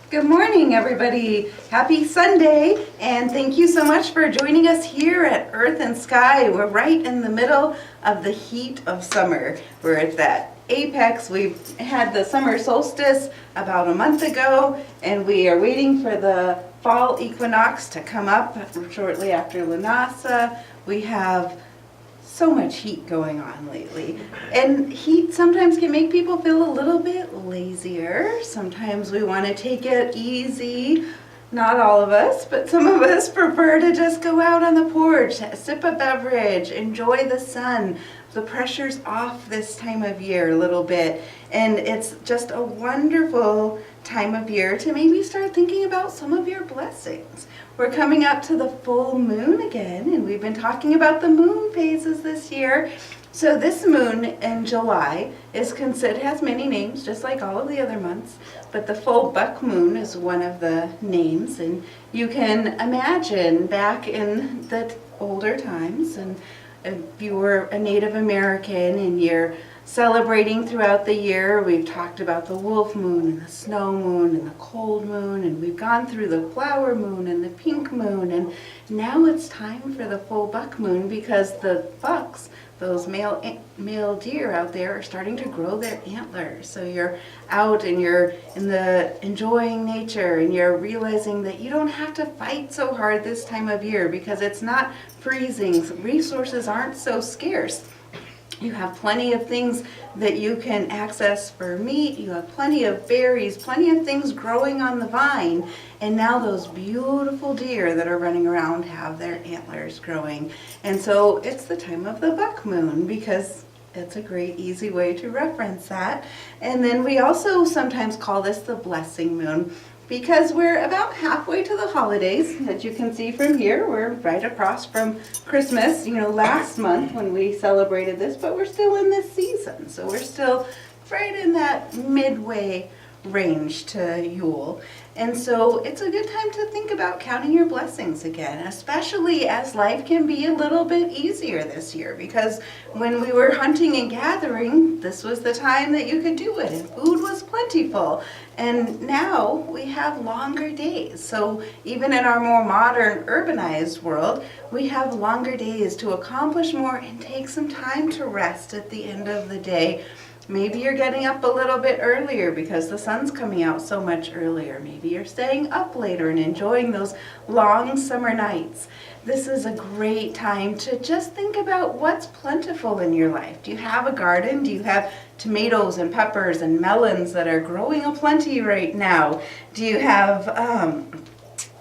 Good morning, everybody. Happy Sunday, and thank you so much for joining us here at Earth and Sky. We're right in the middle of the heat of summer. We're at that apex. We had the summer solstice about a month ago, and we are waiting for the fall equinox to come up shortly after Lunasa. We have so much heat going on lately, and heat sometimes can make people feel a little bit lazier. Sometimes we want to take it easy. Not all of us, but some of us prefer to just go out on the porch, sip a beverage, enjoy the sun. The pressure's off this time of year a little bit, and it's just a wonderful time of year to maybe start thinking about some of your blessings. We're coming up to the full moon again, and we've been talking about the moon phases this year. So this moon in July is considered, has many names, just like all of the other months, but the full buck moon is one of the names. And you can imagine back in the older times, and if you were a Native American and you're celebrating throughout the year, we've talked about the wolf moon and the snow moon and the cold moon, and we've gone through the flower moon and the pink moon, and now it's time for the full buck moon because the bucks, those male deer out there, are starting to grow their antlers. So you're out and you're enjoying nature, and you're realizing that you don't have to fight so hard this time of year because it's not freezing. Resources aren't so scarce. You have plenty of things that you can access for meat. You have plenty of berries, plenty of things growing on the vine. And now those beautiful deer that are running around have their antlers growing. And so it's the time of the buck moon because it's a great easy way to reference that. And then we also sometimes call this the blessing moon, because we're about halfway to the holidays. As you can see from here, we're right across from Christmas, last month when we celebrated this, but we're still in this season. So we're still right in that midway range to Yule. And so it's a good time to think about counting your blessings again, especially as life can be a little bit easier this year, because when we were hunting and gathering, this was the time that you could do it, and food was plentiful. And now we have longer days. So even in our more modern urbanized world, we have longer days to accomplish more and take some time to rest at the end of the day. Maybe you're getting up a little bit earlier because the sun's coming out so much earlier. Maybe you're staying up later and enjoying those long summer nights. This is a great time to just think about what's plentiful in your life. Do you have a garden? Do you have tomatoes and peppers and melons that are growing aplenty right now? Do you have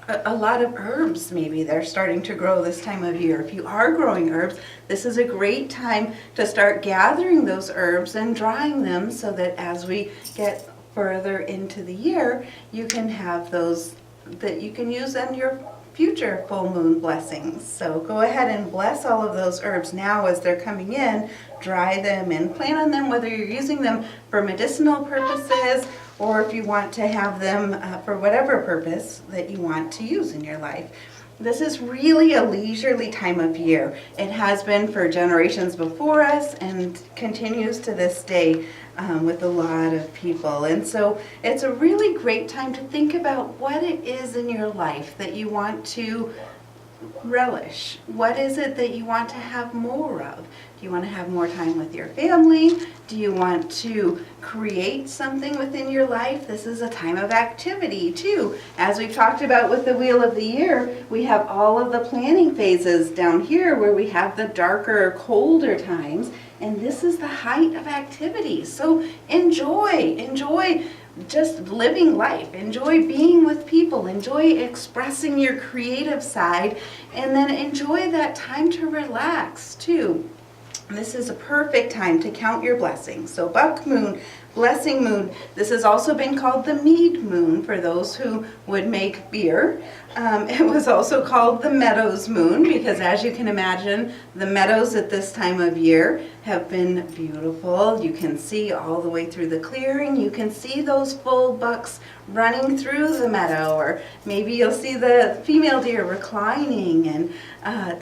a lot of herbs maybe they're starting to grow this time of year? If you are growing herbs, this is a great time to start gathering those herbs and drying them so that as we get further into the year, you can have those that you can use in your future full moon blessings. So go ahead and bless all of those herbs now as they're coming in, dry them and plan on them, whether you're using them for medicinal purposes or if you want to have them for whatever purpose that you want to use in your life. This is really a leisurely time of year. It has been for generations before us and continues to this day with a lot of people. And so it's a really great time to think about what it is in your life that you want to relish. What is it that you want to have more of? Do you want to have more time with your family? Do you want to create something within your life? This is a time of activity too. As we've talked about with the Wheel of the Year, we have all of the planning phases down here where we have the darker, colder times, and this is the height of activity. So enjoy just living life. Enjoy being with people. Enjoy expressing your creative side, and then enjoy that time to relax too. This is a perfect time to count your blessings. So buck moon, blessing moon. This has also been called the mead moon for those who would make beer. It was also called the meadows moon because, as you can imagine, the meadows at this time of year have been beautiful. You can see all the way through the clearing. You can see those full bucks running through the meadow, or maybe you'll see the female deer reclining, and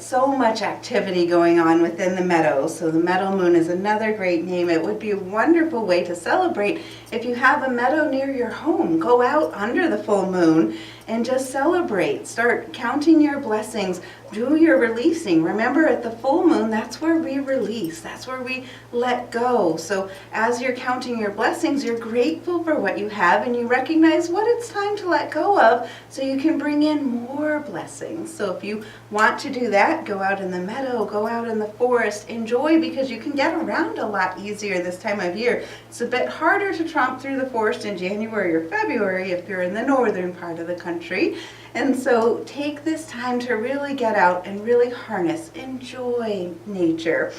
so much activity going on within the meadow. So the meadow moon is another great name. It would be a wonderful way to celebrate if you have a meadow near your home. Go out under the full moon and just celebrate. Start counting your blessings. Do your releasing. Remember, at the full moon, that's where we release. That's where we let go. So as you're counting your blessings, you're grateful for what you have, and you recognize what it's time to let go of so you can bring in more blessings. So if you want to do that, go out in the meadow, go out in the forest, enjoy, because you can get around a lot easier this time of year. It's a bit harder to tromp through the forest in January or February if you're in the northern part of the country. And so take this time to really get out and really harness, enjoy nature,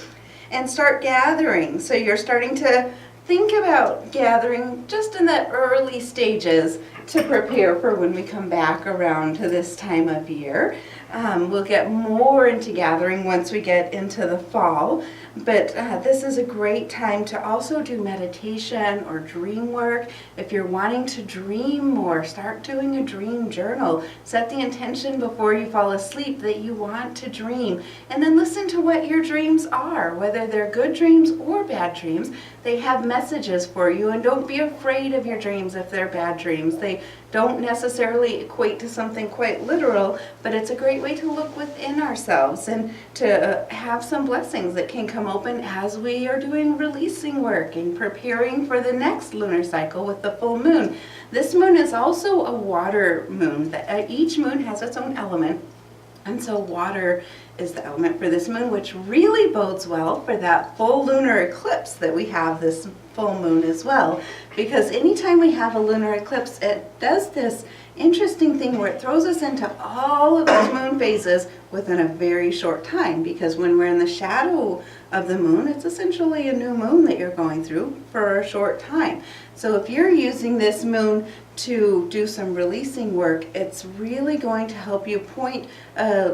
and start gathering. So you're starting to think about gathering just in the early stages to prepare for when we come back around to this time of year. We'll get more into gathering once we get into the fall, but this is a great time to also do meditation or dream work. If you're wanting to dream more, start doing a dream journal. Set the intention before you fall asleep that you want to dream, and then listen to what your dreams are, whether they're good dreams or bad dreams. They have messages for you, and don't be afraid of your dreams if they're bad dreams. They don't necessarily equate to something quite literal, but it's a great way to look within ourselves and to have some blessings that can come open as we are doing releasing work and preparing for the next lunar cycle with the full moon. This moon is also a water moon. Each moon has its own element, and so water is the element for this moon, which really bodes well for that full lunar eclipse that we have this full moon as well. Because anytime we have a lunar eclipse, it does this interesting thing where it throws us into all of those moon phases within a very short time. Because when we're in the shadow of the moon, it's essentially a new moon that you're going through for a short time. So if you're using this moon to do some releasing work, it's really going to help you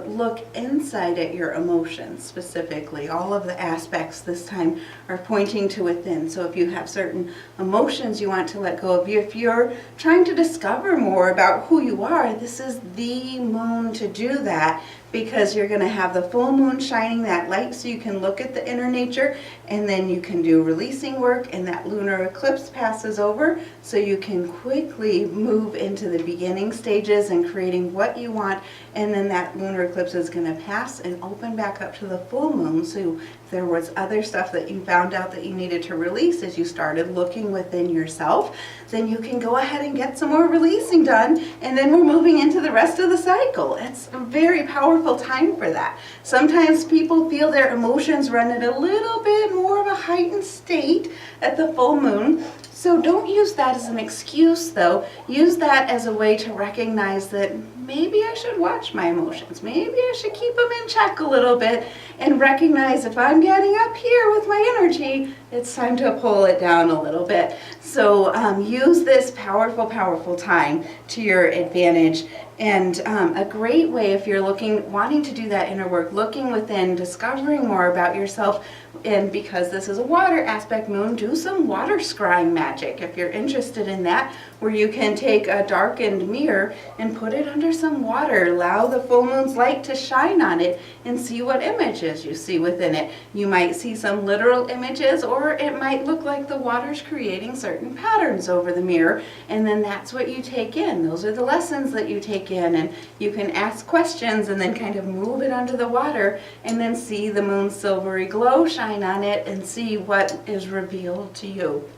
look inside at your emotions specifically. All of the aspects this time are pointing to within. So if you have certain emotions you want to let go of, if you're trying to discover more about who you are, this is the moon to do that, because you're going to have the full moon shining that light so you can look at the inner nature, and then you can do releasing work, and that lunar eclipse passes over so you can quickly move into the beginning stages and creating what you want, and then that lunar eclipse is going to pass and open back up to the full moon. So if there was other stuff that you found out that you needed to release as you started looking within yourself, then you can go ahead and get some more releasing done, and then we're moving into the rest of the cycle. It's a very powerful time for that. Sometimes people feel their emotions run at a little bit more of a heightened state at the full moon. So don't use that as an excuse, though. Use that as a way to recognize that maybe I should watch my emotions. Maybe I should keep them in check a little bit and recognize if I'm getting up here with my energy, it's time to pull it down a little bit. So use this powerful, powerful time to your advantage. And a great way, if you're wanting to do that inner work, looking within, discovering more about yourself, and because this is a water aspect moon, do some water scrying magic if you're interested in that, where you can take a darkened mirror and put it under some water, allow the full moon's light to shine on it, and see what images you see within it. You might see some literal images, or it might look like the water's creating certain patterns over the mirror, and then that's what you take in. Those are the lessons that you take in, and you can ask questions and then kind of move it under the water and then see the moon's silvery glow shine on it and see what is revealed to you.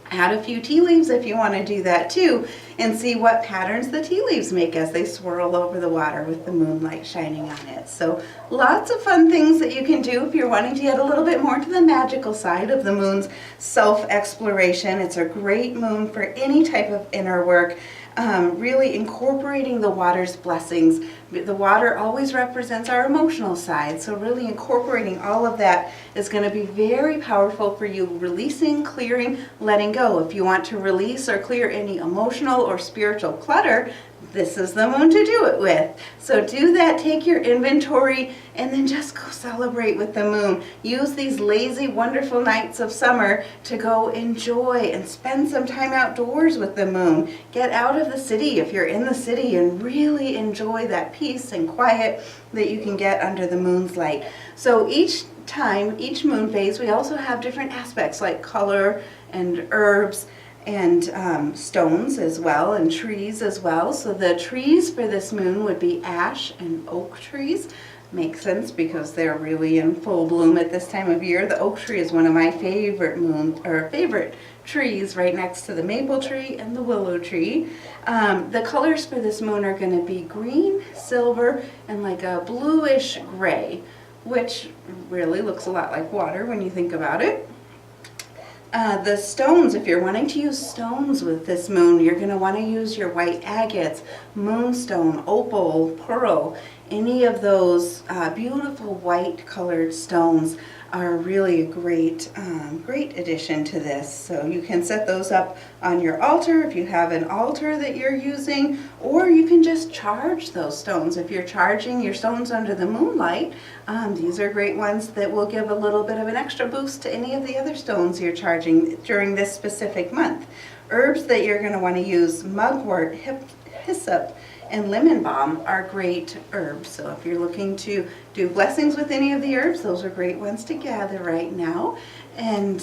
Add a few tea leaves if you want to do that too, and see what patterns the tea leaves make as they swirl over the water with the moonlight shining on it. So lots of fun things that you can do if you're wanting to get a little bit more to the magical side of the moon's self-exploration. It's a great moon for any type of inner work. Really incorporating the water's blessings. The water always represents our emotional side, so really incorporating all of that is going to be very powerful for you, releasing, clearing, letting go. If you want to release or clear any emotional or spiritual clutter, this is the moon to do it with. So do that, take your inventory, and then just go celebrate with the moon. Use these lazy, wonderful nights of summer to go enjoy and spend some time outdoors with the moon. Get out of the city if you're in the city and really enjoy that peace and quiet that you can get under the moon's light. So each time, each moon phase, we also have different aspects like color and herbs and stones as well, and trees as well. So the trees for this moon would be ash and oak trees. Makes sense because they're really in full bloom at this time of year. The oak tree is one of my favorite trees, right next to the maple tree and the willow tree. The colors for this moon are going to be green, silver, and like a bluish gray, which really looks a lot like water when you think about it. The stones, if you're wanting to use stones with this moon, you're going to want to use your white agates, moonstone, opal, pearl. Any of those beautiful white colored stones are really a great addition to this. So you can set those up on your altar if you have an altar that you're using, or you can just charge those stones. If you're charging your stones under the moonlight, these are great ones that will give a little bit of an extra boost to any of the other stones you're charging during this specific month. Herbs that you're going to want to use, mugwort, hyssop, and lemon balm are great herbs. So if you're looking to do blessings with any of the herbs, those are great ones to gather right now. And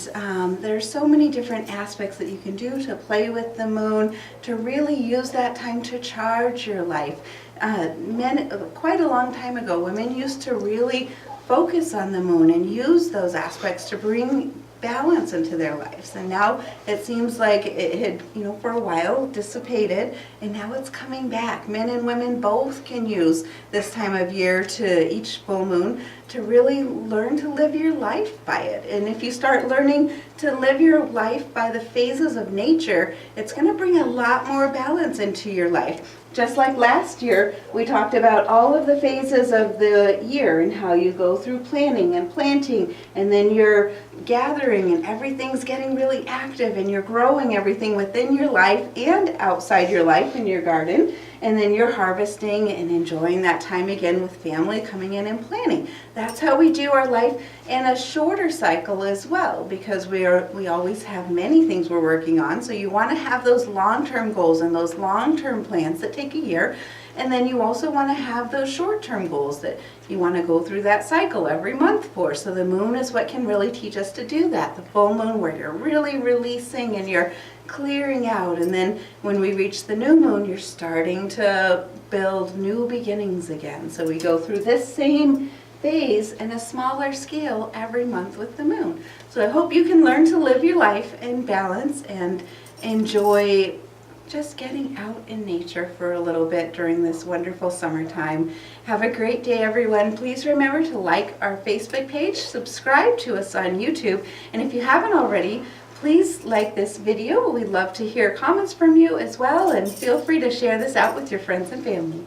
there's so many different aspects that you can do to play with the moon, to really use that time to charge your life. Quite a long time ago, women used to really focus on the moon and use those aspects to bring balance into their lives. And now it seems like it had, for a while dissipated, and now it's coming back. Men and women both can use this time of year to each full moon to really learn to live your life by it. And if you start learning to live your life by the phases of nature, it's going to bring a lot more balance into your life. Just like last year, we talked about all of the phases of the year and how you go through planning and planting, and then you're gathering and everything's getting really active and you're growing everything within your life and outside your life in your garden, and then you're harvesting and enjoying that time again with family, coming in and planning. That's how we do our life in a shorter cycle as well, because we always have many things we're working on. So you want to have those long-term goals and those long-term plans that take a year. And then you also want to have those short-term goals that you want to go through that cycle every month for. So the moon is what can really teach us to do that. The full moon, where you're really releasing and you're clearing out. And then when we reach the new moon, you're starting to build new beginnings again. So we go through this same phase in a smaller scale every month with the moon. So I hope you can learn to live your life in balance and enjoy just getting out in nature for a little bit during this wonderful summertime. Have a great day, everyone. Please remember to like our Facebook page, subscribe to us on YouTube, and if you haven't already, please like this video. We'd love to hear comments from you as well, and feel free to share this out with your friends and family.